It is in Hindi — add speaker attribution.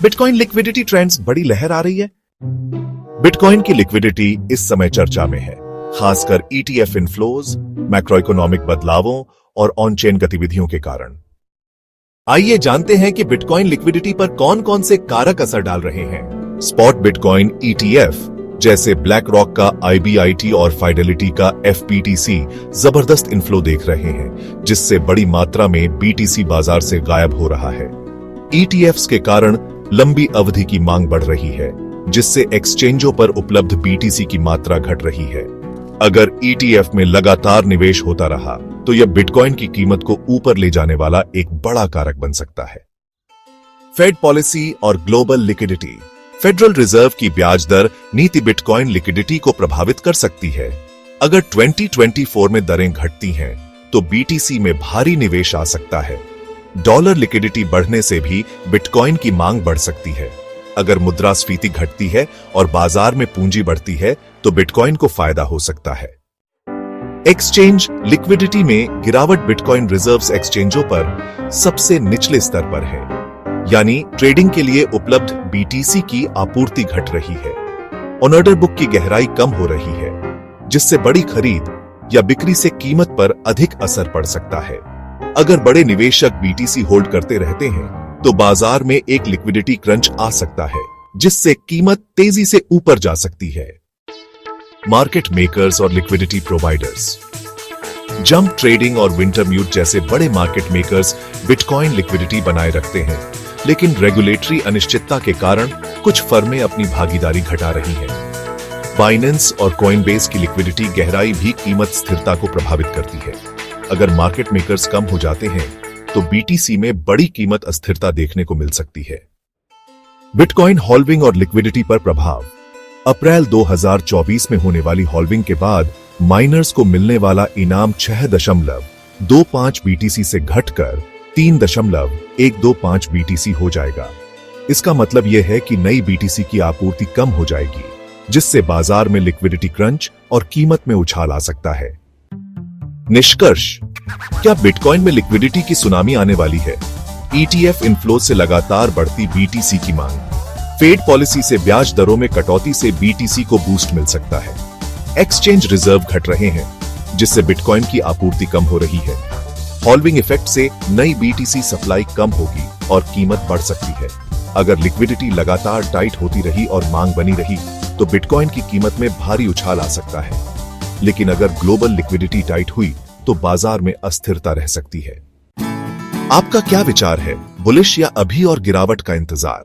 Speaker 1: बिटकॉइन लिक्विडिटी ट्रेंड्स बड़ी लहर आ रही है। बिटकॉइन की लिक्विडिटी इस समय चर्चा में है, खासकर ईटीएफ इनफ्लोज, मैक्रो इकोनॉमिक बदलावों और ऑन चेन गतिविधियों के कारण। आइए जानते हैं कि बिटकॉइन लिक्विडिटी पर कौन कौन से कारक असर डाल रहे हैं। स्पॉट बिटकॉइन ईटीएफ जैसे ब्लैक रॉक का IBIT और फाइडेलिटी का FPTC जबरदस्त इनफ्लो देख रहे हैं, जिससे बड़ी मात्रा में BTC बाजार से गायब हो रहा है। ETFs के कारण लंबी अवधि की मांग बढ़ रही है, जिससे एक्सचेंजों पर उपलब्ध BTC की मात्रा घट रही है। अगर ETF में लगातार निवेश होता रहा तो यह बिटकॉइन की कीमत को ऊपर ले जाने वाला एक बड़ा कारक बन सकता है। फेड पॉलिसी और ग्लोबल लिक्विडिटी। फेडरल रिजर्व की ब्याज दर नीति बिटकॉइन लिक्विडिटी को प्रभावित कर सकती है। अगर 2024 में दरें घटती हैं तो BTC में भारी निवेश आ सकता है। डॉलर लिक्विडिटी बढ़ने से भी बिटकॉइन की मांग बढ़ सकती है। अगर मुद्रास्फीति घटती है और बाजार में पूंजी बढ़ती है तो बिटकॉइन को फायदा हो सकता है। एक्सचेंज लिक्विडिटी में गिरावट बिटकॉइन रिजर्व्स एक्सचेंजों पर सबसे निचले स्तर पर है, यानी ट्रेडिंग के लिए उपलब्ध BTC की आपूर्ति घट रही है। ऑर्डर बुक की गहराई कम हो रही है, जिससे बड़ी खरीद या बिक्री से कीमत पर अधिक असर पड़ सकता है। अगर बड़े निवेशक BTC होल्ड करते रहते हैं तो बाजार में एक लिक्विडिटी क्रंच आ सकता है, जिससे कीमत तेजी से ऊपर जा सकती है। मार्केट मेकर्स और लिक्विडिटी प्रोवाइडर्स। जंप ट्रेडिंग और विंटरम्यूट जैसे बड़े मार्केट मेकर्स बिटकॉइन लिक्विडिटी बनाए रखते हैं, लेकिन रेगुलेटरी अनिश्चितता के कारण कुछ फर्में अपनी भागीदारी घटा रही हैं। बाइनेंस और कॉइनबेस की लिक्विडिटी गहराई भी कीमत स्थिरता को प्रभावित करती है। अगर मार्केट मेकर्स कम हो जाते हैं तो BTC में बड़ी कीमत अस्थिरता देखने को मिल सकती है। बिटकॉइन हॉल्विंग और लिक्विडिटी पर प्रभाव। अप्रैल 2024 में होने वाली हॉल्विंग के बाद माइनर्स को मिलने वाला इनाम 6.25 BTC से घटकर 3.125 BTC हो जाएगा। इसका मतलब यह है कि नई BTC की आपूर्ति कम हो जाएगी, जिससे बाजार में लिक्विडिटी क्रंच और कीमत में उछाल आ सकता है। निष्कर्ष, क्या बिटकॉइन में लिक्विडिटी की सुनामी आने वाली है? ETF इनफ्लो से लगातार बढ़ती BTC की मांग, फेड पॉलिसी से ब्याज दरों में कटौती से BTC को बूस्ट मिल सकता है। एक्सचेंज रिजर्व घट रहे हैं, जिससे बिटकॉइन की आपूर्ति कम हो रही है। हॉल्विंग इफेक्ट से नई BTC सप्लाई कम होगी और कीमत बढ़ सकती है। अगर लिक्विडिटी लगातार टाइट होती रही और मांग बनी रही तो बिटकॉइन की कीमत में भारी उछाल आ सकता है। लेकिन अगर ग्लोबल लिक्विडिटी टाइट हुई तो बाजार में अस्थिरता रह सकती है। आपका क्या विचार है? बुलिश या अभी और गिरावट का इंतजार?